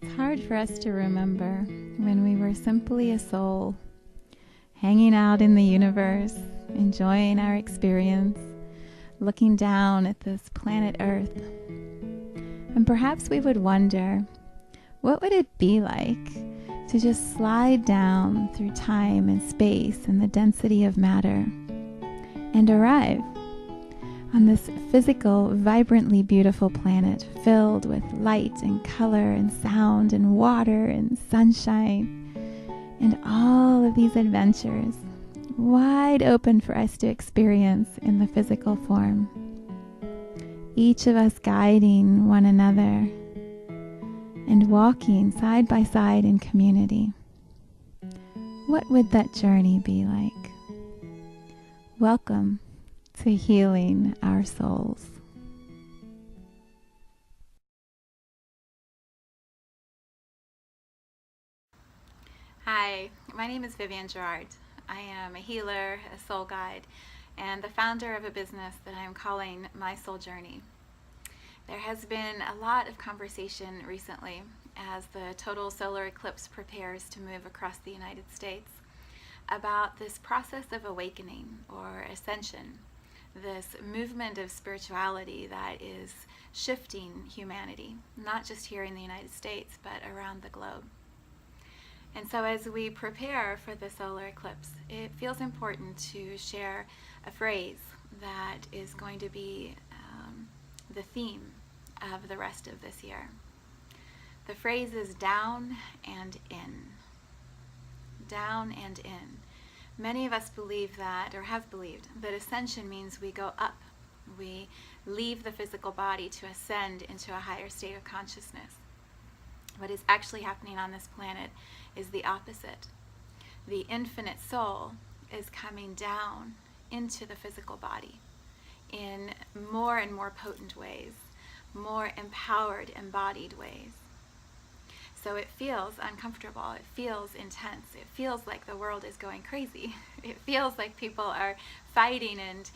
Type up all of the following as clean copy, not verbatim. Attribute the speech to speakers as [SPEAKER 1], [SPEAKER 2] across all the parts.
[SPEAKER 1] It's hard for us to remember when we were simply a soul, hanging out in the universe, enjoying our experience, looking down at this planet Earth. And perhaps we would wonder, what would it be like to just slide down through time and space and the density of matter and arrive on this physical, vibrantly beautiful planet filled with light and color and sound and water and sunshine and all of these adventures wide open for us to experience in the physical form, each of us guiding one another and walking side by side in community. What would that journey be like? Welcome to healing our souls.
[SPEAKER 2] Hi, my name is Vivian Gerard. I am a healer, a soul guide, and the founder of a business that I'm calling My Soul Journey. There has been a lot of conversation recently as the Total Solar Eclipse prepares to move across the United States about this process of awakening or ascension, this movement of spirituality that is shifting humanity, not just here in the United States, but around the globe. And so as we prepare for the solar eclipse, it feels important to share a phrase that is going to be the theme of the rest of this year. The phrase is down and in. Down and in. Many of us believe that, or have believed, that ascension means we go up. We leave the physical body to ascend into a higher state of consciousness. What is actually happening on this planet is the opposite. The infinite soul is coming down into the physical body in more and more potent ways, more empowered, embodied ways. So it feels uncomfortable, it feels intense, it feels like the world is going crazy. It feels like people are fighting and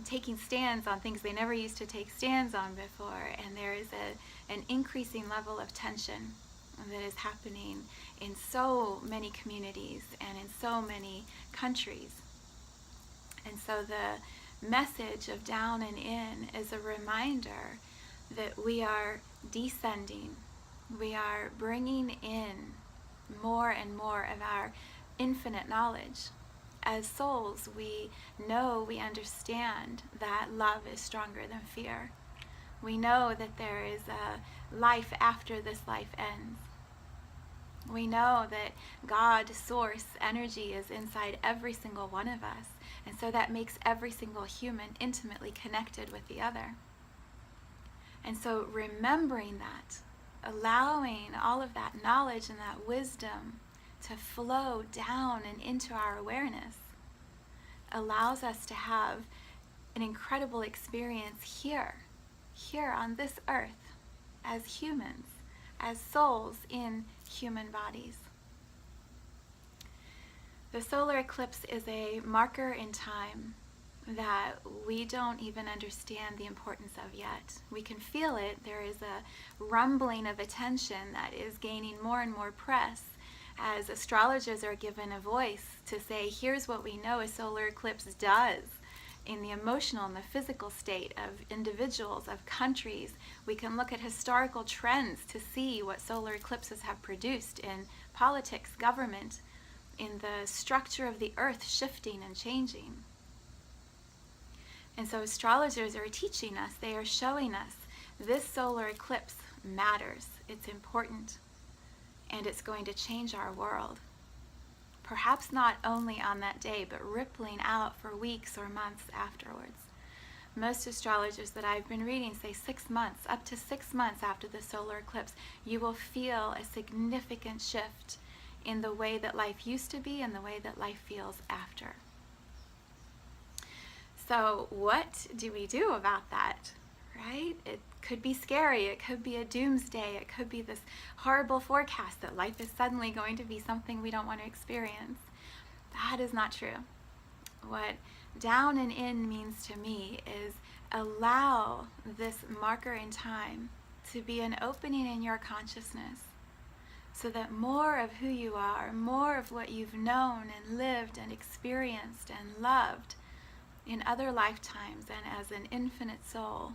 [SPEAKER 2] taking stands on things they never used to take stands on before, and there is an increasing level of tension that is happening in so many communities and in so many countries. And so the message of down and in is a reminder that we are descending. We are bringing in more and more of our infinite knowledge. As souls, we know, we understand that love is stronger than fear. We know that there is a life after this life ends. We know that God, source, energy is inside every single one of us. And so that makes every single human intimately connected with the other. And so remembering that, allowing all of that knowledge and that wisdom to flow down and into our awareness allows us to have an incredible experience here on this earth, as humans, as souls in human bodies. The solar eclipse is a marker in time that we don't even understand the importance of yet. We can feel it. There is a rumbling of attention that is gaining more and more press as astrologers are given a voice to say, here's what we know a solar eclipse does in the emotional and the physical state of individuals, of countries. We can look at historical trends to see what solar eclipses have produced in politics, government, in the structure of the earth shifting and changing. And so astrologers are teaching us, they are showing us this solar eclipse matters, it's important, and it's going to change our world. Perhaps not only on that day, but rippling out for weeks or months afterwards. Most astrologers that I've been reading say 6 months, up to 6 months after the solar eclipse, you will feel a significant shift in the way that life used to be and the way that life feels after. So what do we do about that, right? It could be scary, it could be a doomsday, it could be this horrible forecast that life is suddenly going to be something we don't want to experience. That is not true. What down and in means to me is allow this marker in time to be an opening in your consciousness so that more of who you are, more of what you've known and lived and experienced and loved in other lifetimes and as an infinite soul,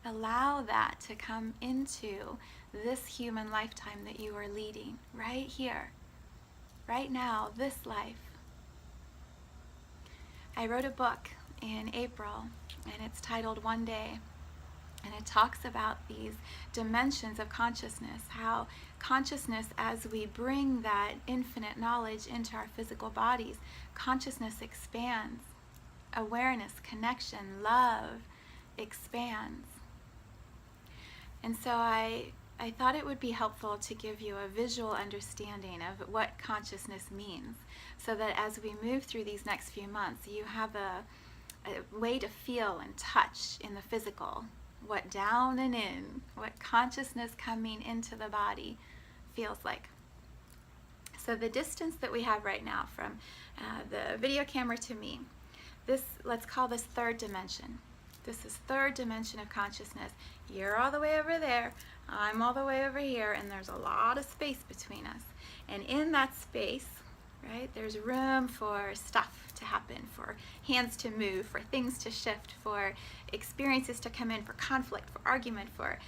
[SPEAKER 2] allow that to come into this human lifetime that you are leading right here, right now, this life. I wrote a book in April, and it's titled One Day, and it talks about these dimensions of consciousness, how consciousness, as we bring that infinite knowledge into our physical bodies, consciousness expands, awareness, connection, love expands. And so I thought it would be helpful to give you a visual understanding of what consciousness means, so that as we move through these next few months, you have a way to feel and touch in the physical what down and in, what consciousness coming into the body feels like. So the distance that we have right now from the video camera to me, let's call this third dimension. This is third dimension of consciousness. You're all the way over there, I'm all the way over here, and there's a lot of space between us. And in that space, right, there's room for stuff to happen, for hands to move, for things to shift, for experiences to come in, for conflict, for argument, for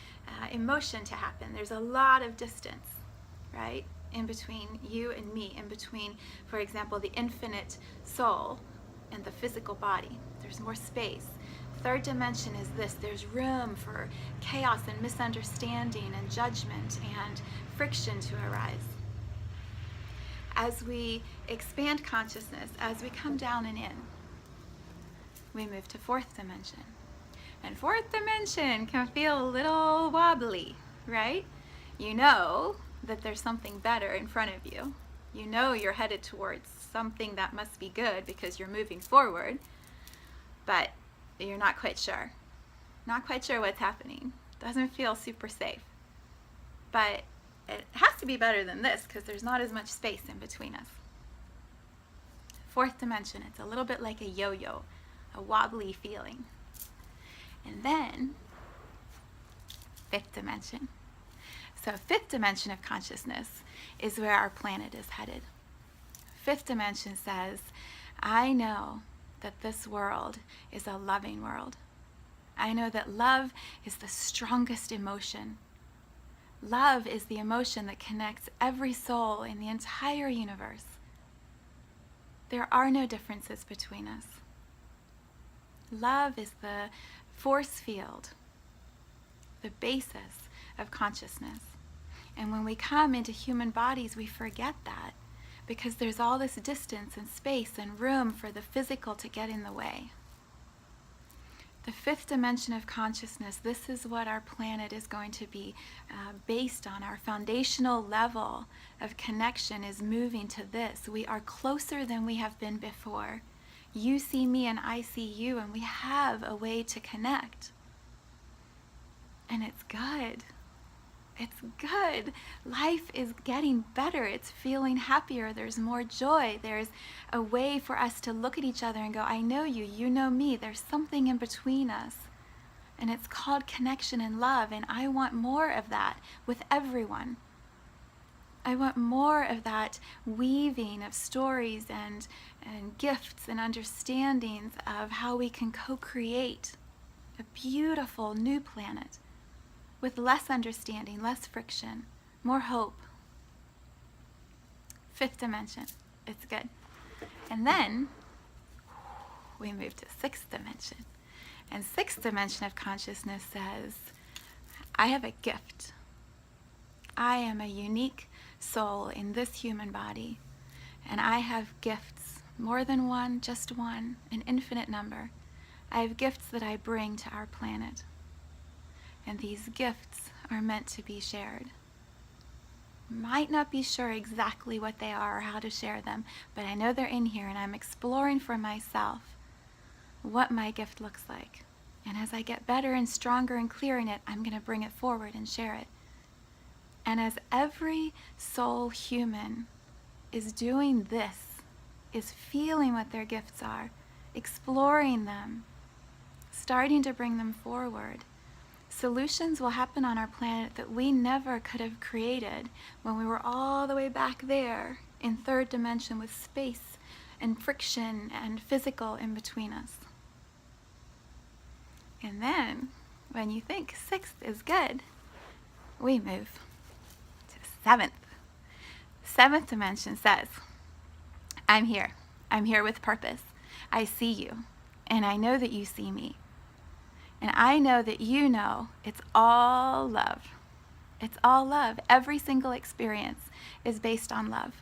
[SPEAKER 2] emotion to happen. There's a lot of distance, right, in between you and me, in between, for example, the infinite soul and the physical body. There's more space. Third dimension is this: there's room for chaos and misunderstanding and judgment and friction to arise. As we expand consciousness, as we come down and in, we move to fourth dimension. And fourth dimension can feel a little wobbly, right? You know that there's something better in front of you. You know you're headed towards something that must be good because you're moving forward, but you're not quite sure. Not quite sure what's happening. Doesn't feel super safe. But it has to be better than this because there's not as much space in between us. Fourth dimension, it's a little bit like a yo-yo, a wobbly feeling. And then, fifth dimension. So fifth dimension of consciousness is where our planet is headed. Fifth dimension says, I know that this world is a loving world. I know that love is the strongest emotion. Love is the emotion that connects every soul in the entire universe. There are no differences between us. Love is the force field, the basis of consciousness. And when we come into human bodies, we forget that because there's all this distance and space and room for the physical to get in the way. The fifth dimension of consciousness, this is what our planet is going to be based on. Our foundational level of connection is moving to this. We are closer than we have been before. You see me and I see you, and we have a way to connect. And it's good. It's good. Life is getting better. It's feeling happier. There's more joy. There's a way for us to look at each other and go, I know you, you know me. There's something in between us. And it's called connection and love. And I want more of that with everyone. I want more of that weaving of stories and gifts and understandings of how we can co-create a beautiful new planet with less understanding, less friction, more hope. Fifth dimension, it's good. And then we move to sixth dimension. And sixth dimension of consciousness says, I have a gift. I am a unique soul in this human body, and I have gifts, more than one, just one, an infinite number. I have gifts that I bring to our planet. And these gifts are meant to be shared. Might not be sure exactly what they are or how to share them, but I know they're in here, and I'm exploring for myself what my gift looks like. And as I get better and stronger and clear in it, I'm going to bring it forward and share it. And as every soul human is doing this, is feeling what their gifts are, exploring them, starting to bring them forward, Solutions will happen on our planet that we never could have created when we were all the way back there in third dimension with space and friction and physical in between us. And then, when you think sixth is good, we move to seventh. Seventh dimension says, I'm here. I'm here with purpose. I see you, and I know that you see me. And I know that you know it's all love. It's all love. Every single experience is based on love.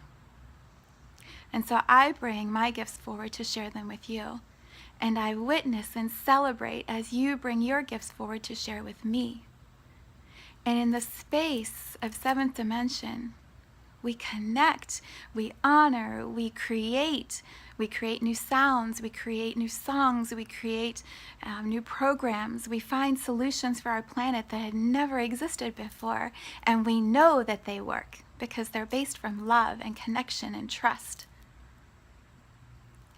[SPEAKER 2] And so I bring my gifts forward to share them with you. And I witness and celebrate as you bring your gifts forward to share with me. And in the space of seventh dimension, we connect, we honor, we create new sounds, we create new songs, we create new programs, we find solutions for our planet that had never existed before, and we know that they work because they're based from love and connection and trust.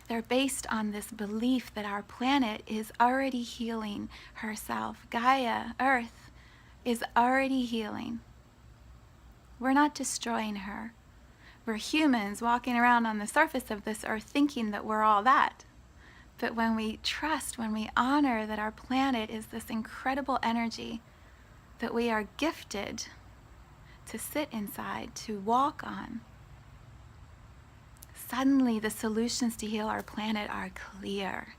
[SPEAKER 2] They're based on this belief that our planet is already healing herself. Gaia, Earth, is already healing. We're not destroying her. We're humans walking around on the surface of this earth thinking that we're all that. But when we trust, when we honor that our planet is this incredible energy that we are gifted to sit inside, to walk on, suddenly the solutions to heal our planet are clear.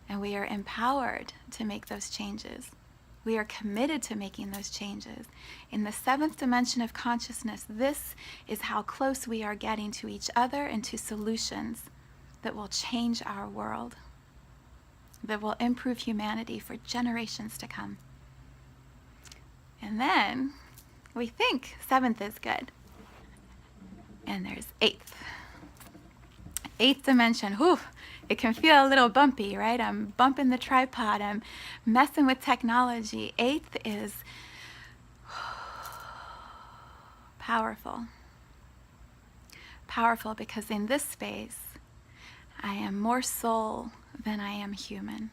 [SPEAKER 2] And we are empowered to make those changes. We are committed to making those changes. In the seventh dimension of consciousness, this is how close we are getting to each other and to solutions that will change our world, that will improve humanity for generations to come. And then we think seventh is good. And there's eighth. Eighth dimension, whew, it can feel a little bumpy, right? I'm bumping the tripod, I'm messing with technology. Eighth is powerful. Powerful because in this space, I am more soul than I am human.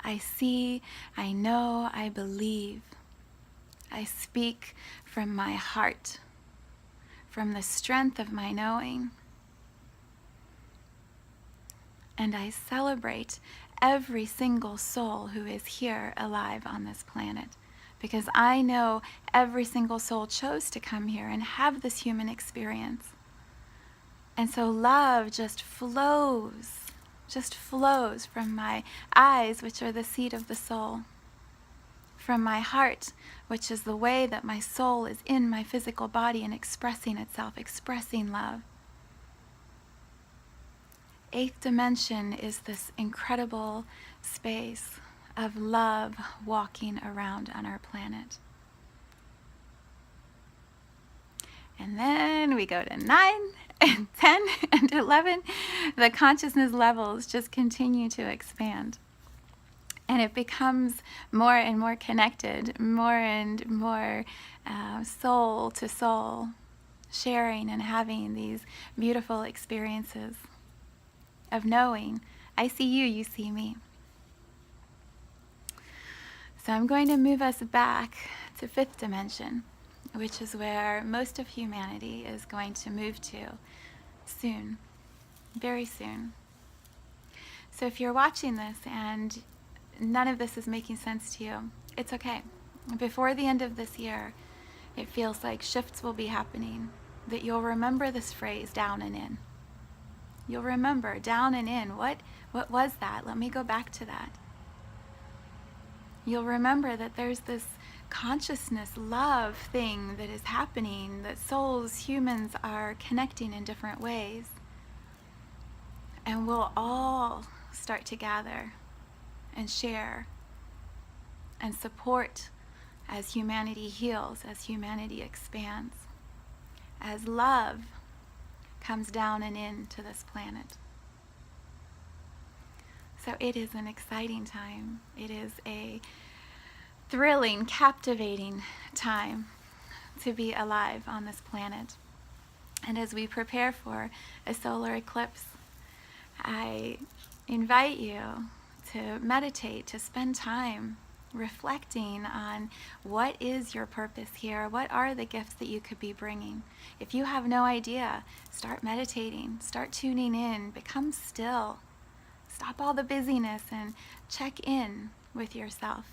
[SPEAKER 2] I see, I know, I believe. I speak from my heart, from the strength of my knowing. And I celebrate every single soul who is here alive on this planet, because I know every single soul chose to come here and have this human experience. And so love just flows from my eyes, which are the seat of the soul, from my heart, which is the way that my soul is in my physical body and expressing itself, expressing love. Eighth dimension is this incredible space of love walking around on our planet. And then we go to 9 and 10 and 11. The consciousness levels just continue to expand. And it becomes more and more connected, more and more soul to soul, sharing and having these beautiful experiences of knowing, I see you, you see me. So I'm going to move us back to fifth dimension, which is where most of humanity is going to move to soon, very soon. So if you're watching this and none of this is making sense to you, it's okay. Before the end of this year, it feels like shifts will be happening, that you'll remember this phrase, down and in. You'll remember, down and in, what was that? Let me go back to that. You'll remember that there's this consciousness, love thing that is happening, that souls, humans are connecting in different ways. And we'll all start to gather and share and support as humanity heals, as humanity expands, as love comes down and into this planet. So it is an exciting time. It is a thrilling, captivating time to be alive on this planet. And as we prepare for a solar eclipse, I invite you to meditate, to spend time reflecting on what is your purpose here, what are the gifts that you could be bringing. If you have no idea, start meditating, start tuning in, become still, stop all the busyness and check in with yourself.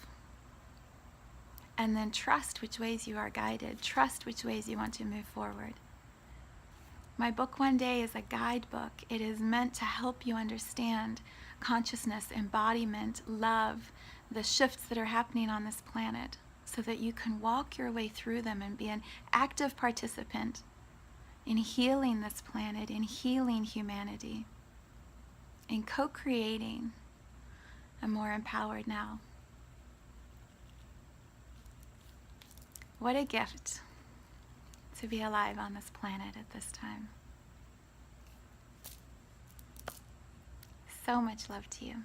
[SPEAKER 2] And then trust which ways you are guided, trust which ways you want to move forward. My book One Day is a guidebook. It is meant to help you understand consciousness, embodiment, love, the shifts that are happening on this planet, so that you can walk your way through them and be an active participant in healing this planet, in healing humanity, in co-creating a more empowered now. What a gift to be alive on this planet at this time. So much love to you.